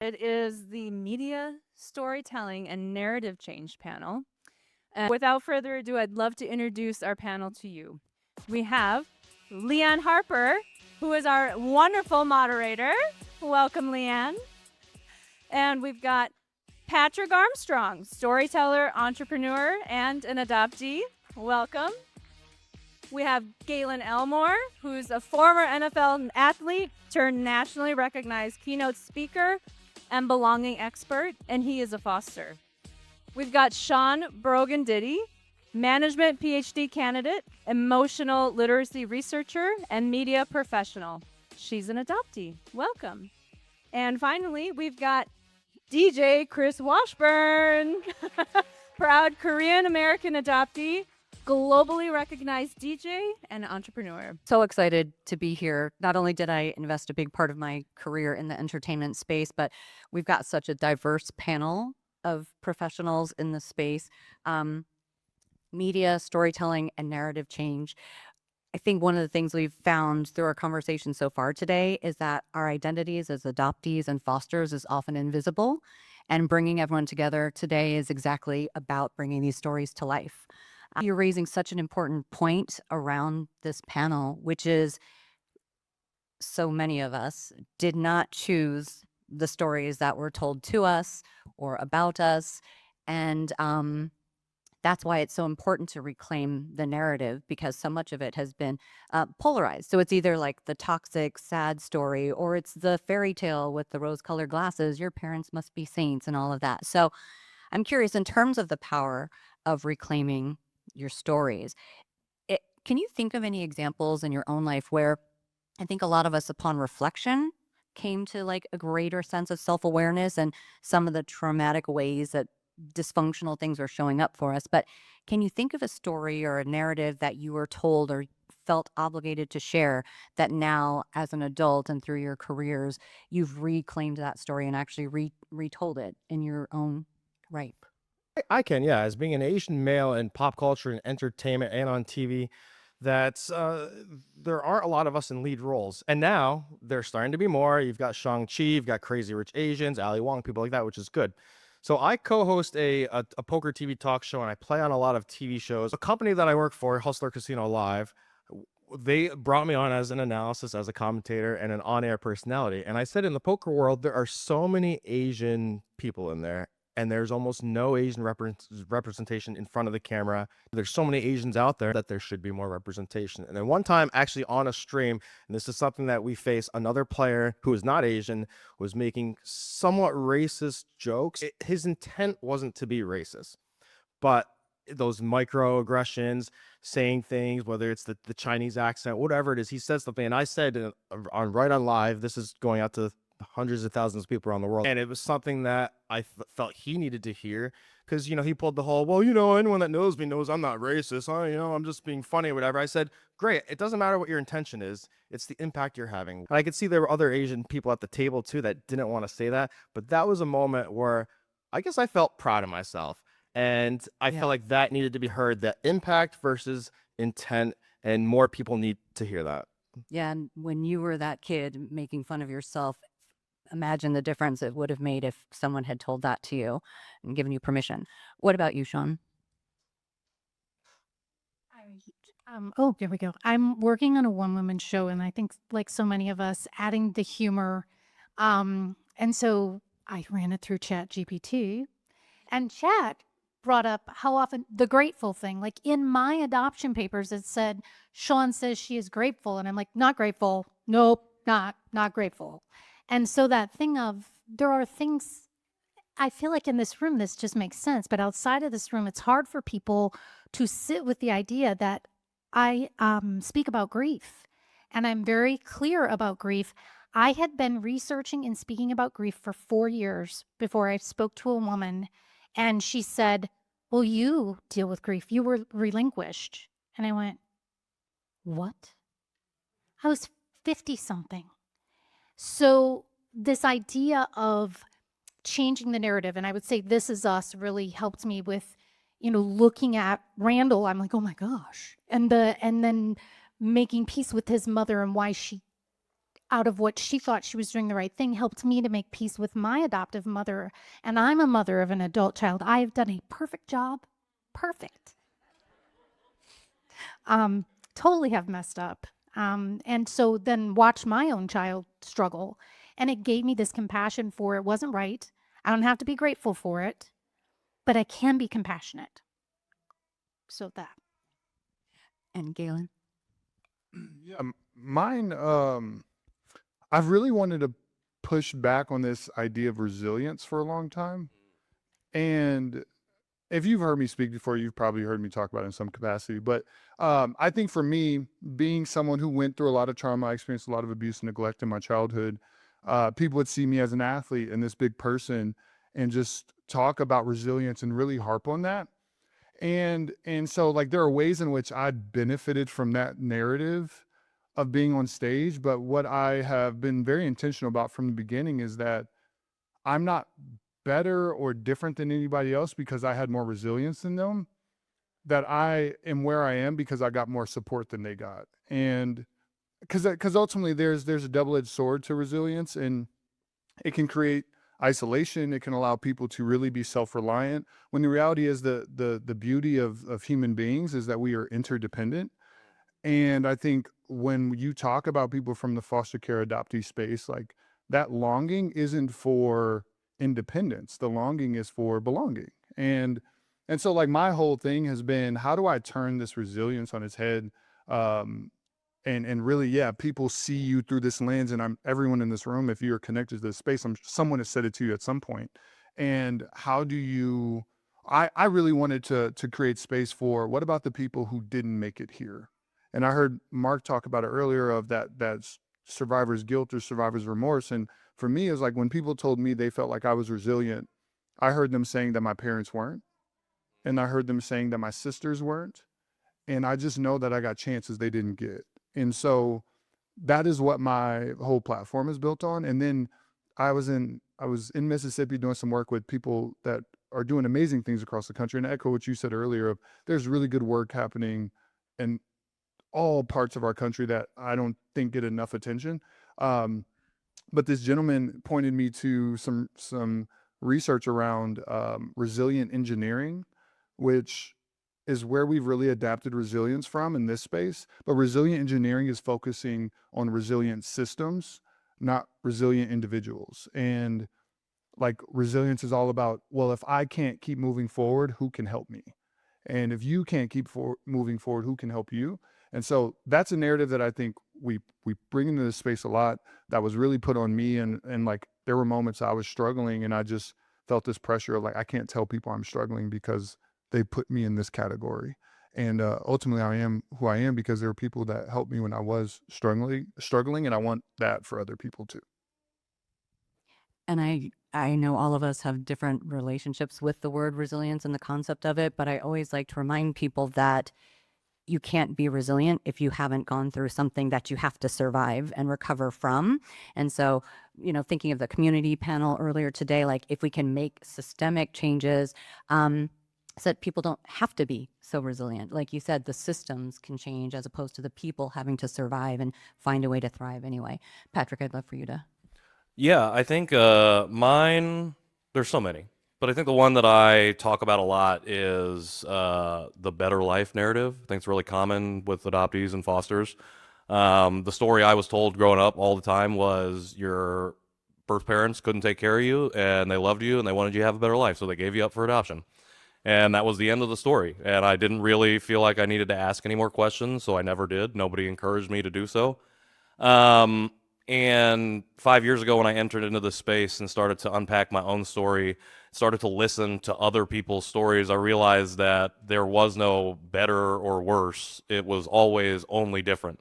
It is the Media Storytelling and Narrative Change panel. And without further ado, I'd love to introduce our panel to you. We have Leanne Harper, who is our wonderful moderator. Welcome, Leanne. And we've got Patrick Armstrong, storyteller, entrepreneur, and an adoptee. Welcome. We have Gaelin Elmore, who's a former NFL athlete turned nationally recognized keynote speaker and belonging expert, and he is a foster. We've got Shawn Brogan Diddy, management PhD candidate, emotional literacy researcher, and media professional. She's an adoptee. Welcome. And finally, we've got DJ Chris Washburn, proud Korean American adoptee, globally recognized DJ and entrepreneur. So excited to be here. Not only did I invest a big part of my career in the entertainment space, but we've got such a diverse panel of professionals in the space. Media, storytelling, and narrative change. I think one of the things we've found through our conversation so far today is that our identities as adoptees and fosters is often invisible, and bringing everyone together today is exactly about bringing these stories to life. You're raising such an important point around this panel, which is so many of us did not choose the stories that were told to us or about us. And that's why it's so important to reclaim the narrative, because so much of it has been polarized. So it's either like the toxic, sad story, or it's the fairy tale with the rose-colored glasses, your parents must be saints and all of that. So I'm curious, in terms of the power of reclaiming your stories, can you think of any examples in your own life where I think a lot of us, upon reflection, came to like a greater sense of self-awareness and some of the traumatic ways that dysfunctional things are showing up for us? But can you think of a story or a narrative that you were told or felt obligated to share that now, as an adult and through your careers, you've reclaimed that story and actually retold it in your own right? I can, yeah. As being an Asian male in pop culture and entertainment and on TV, that's there aren't a lot of us in lead roles, and now there's starting to be more. You've got Shang-Chi, you've got Crazy Rich Asians, Ali Wong, people like that, which is good. So I co-host a poker TV talk show, and I play on a lot of TV shows. A company that I work for, Hustler Casino Live, they brought me on as an analysis, as a commentator, and an on-air personality. And I said, in the poker world, there are so many Asian people in there, and there's almost no Asian representation in front of the camera. There's so many Asians out there that there should be more representation. And then one time, actually on a stream, and this is something that we face, another player who is not Asian was making somewhat racist jokes. His intent wasn't to be racist, but those microaggressions, saying things, whether it's the Chinese accent, whatever it is, he said something, and I said on live, this is going out to hundreds of thousands of people around the world, and it was something that I felt he needed to hear, because he pulled the whole, well, anyone that knows me knows I'm not racist, I'm just being funny or whatever. I said, great, it doesn't matter what your intention is, it's the impact you're having. And I could see there were other Asian people at the table too that didn't want to say that, but that was a moment where I guess I felt proud of myself, and I felt like that needed to be heard, that impact versus intent, and more people need to hear that. Yeah, and when you were that kid making fun of yourself, imagine the difference it would have made if someone had told that to you and given you permission. What about you, Shawn? Oh, there we go. I'm working on a one-woman show, and I think, like so many of us, adding the humor. And so I ran it through Chat GPT, and Chat brought up how often the grateful thing. Like in my adoption papers, it said, Shawn says she is grateful. And I'm like, not grateful. Nope, not grateful. And so that thing of, there are things, I feel like in this room, this just makes sense. But outside of this room, it's hard for people to sit with the idea that I speak about grief. And I'm very clear about grief. I had been researching and speaking about grief for 4 years before I spoke to a woman. And she said, well, you deal with grief. You were relinquished. And I went, what? I was 50 something. So this idea of changing the narrative, and I would say This Is Us really helped me with, looking at Randall. I'm like, oh my gosh. And then making peace with his mother and why she out of what she thought she was doing the right thing, helped me to make peace with my adoptive mother. And I'm a mother of an adult child. I have done a perfect job. Perfect. Totally have messed up. And so then watch my own child struggle. And it gave me this compassion for it wasn't right. I don't have to be grateful for it, but I can be compassionate. So that. And Gaelin? Yeah, mine, I've really wanted to push back on this idea of resilience for a long time. And if you've heard me speak before, you've probably heard me talk about it in some capacity. But I think for me, being someone who went through a lot of trauma, I experienced a lot of abuse and neglect in my childhood. People would see me as an athlete and this big person and just talk about resilience and really harp on that. And so like there are ways in which I benefited from that narrative of being on stage, but what I have been very intentional about from the beginning is that I'm not better or different than anybody else because I had more resilience than them, that I am where I am because I got more support than they got. And because ultimately there's a double-edged sword to resilience, and it can create isolation. It can allow people to really be self-reliant, when the reality is the beauty of human beings is that we are interdependent. And I think when you talk about people from the foster care adoptee space, like that longing isn't for independence. The longing is for belonging. And so like my whole thing has been, how do I turn this resilience on its head? And really, yeah, people see you through this lens, and everyone in this room, if you're connected to this space, someone has said it to you at some point. And how do you, I really wanted to create space for, what about the people who didn't make it here? And I heard Mark talk about it earlier, of that survivor's guilt or survivor's remorse. And for me, it was like when people told me they felt like I was resilient, I heard them saying that my parents weren't. And I heard them saying that my sisters weren't. And I just know that I got chances they didn't get. And so that is what my whole platform is built on. And then I was in Mississippi doing some work with people that are doing amazing things across the country. And I echo what you said earlier, of there's really good work happening in all parts of our country that I don't think get enough attention. But this gentleman pointed me to some research around resilient engineering, which is where we've really adapted resilience from in this space. But resilient engineering is focusing on resilient systems, not resilient individuals. And like resilience is all about, well, if I can't keep moving forward, who can help me? And if you can't keep moving forward, who can help you? And so that's a narrative that I think we bring into this space a lot, that was really put on me. And like there were moments I was struggling, and I just felt this pressure of like, I can't tell people I'm struggling because they put me in this category. And ultimately I am who I am because there were people that helped me when I was struggling, and I want that for other people too. And I know all of us have different relationships with the word resilience and the concept of it, but I always like to remind people that you can't be resilient if you haven't gone through something that you have to survive and recover from. And so, thinking of the community panel earlier today, like if we can make systemic changes, so that people don't have to be so resilient. Like you said, the systems can change as opposed to the people having to survive and find a way to thrive anyway. Patrick, I'd love for you to. Yeah, I think mine, there's so many, but I think the one that I talk about a lot is the better life narrative. I think it's really common with adoptees and fosters. The story I was told growing up all the time was your birth parents couldn't take care of you, and they loved you, and they wanted you to have a better life, so they gave you up for adoption. And that was the end of the story. And I didn't really feel like I needed to ask any more questions, so I never did. Nobody encouraged me to do so. And 5 years ago, when I entered into this space and started to unpack my own story, started to listen to other people's stories, I realized that there was no better or worse. It was always only different.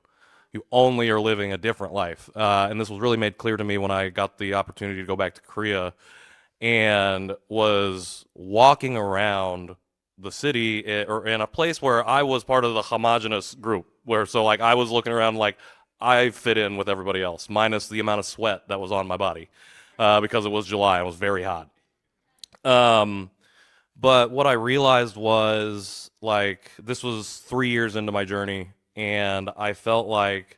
You only are living a different life. And this was really made clear to me when I got the opportunity to go back to Korea and was walking around the city or in a place where I was part of the homogenous group, so like I was looking around like I fit in with everybody else, minus the amount of sweat that was on my body because it was July. It was very hot. But what I realized was, like, this was 3 years into my journey, and I felt like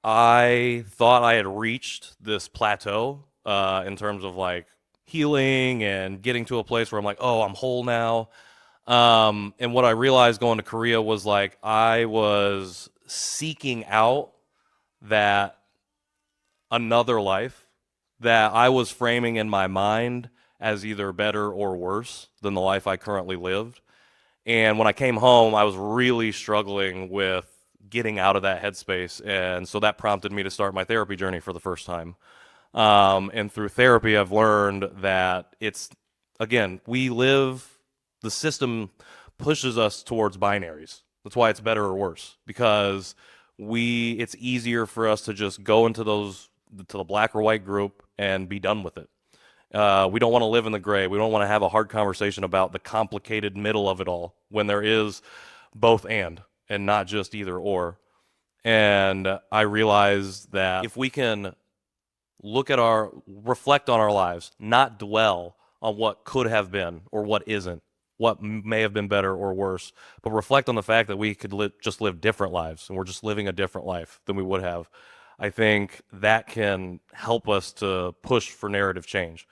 I thought I had reached this plateau in terms of like healing and getting to a place where I'm like, oh, I'm whole now. And what I realized going to Korea was like I was seeking out that another life that I was framing in my mind as either better or worse than the life I currently lived. And when I came home, I was really struggling with getting out of that headspace. And so that prompted me to start my therapy journey for the first time. And through therapy, I've learned that again, the system pushes us towards binaries. That's why it's better or worse, because it's easier for us to just go into to the black or white group and be done with it. We don't want to live in the gray. We don't want to have a hard conversation about the complicated middle of it all when there is both and not just either or. And I realized that if we can reflect on our lives, not dwell on what could have been or what isn't, what may have been better or worse, but reflect on the fact that we could just live different lives and we're just living a different life than we would have. I think that can help us to push for narrative change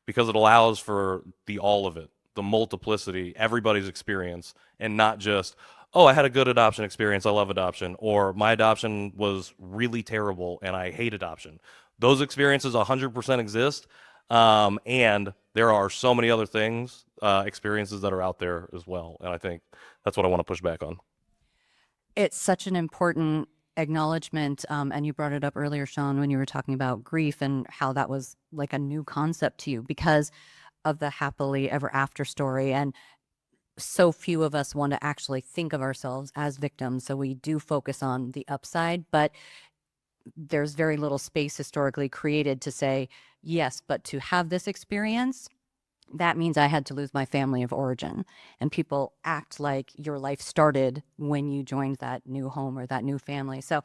because it allows for all of it, the multiplicity, everybody's experience, and not just, oh, I had a good adoption experience, I love adoption, or my adoption was really terrible and I hate adoption. Those experiences 100% exist, and there are so many other experiences that are out there as well, and I think that's what I want to push back on. It's such an important acknowledgement, and you brought it up earlier, Shawn, when you were talking about grief and how that was like a new concept to you because of the happily ever after story. And so few of us want to actually think of ourselves as victims, so we do focus on the upside, but there's very little space historically created to say, yes, but to have this experience, that means I had to lose my family of origin. And people act like your life started when you joined that new home or that new family. So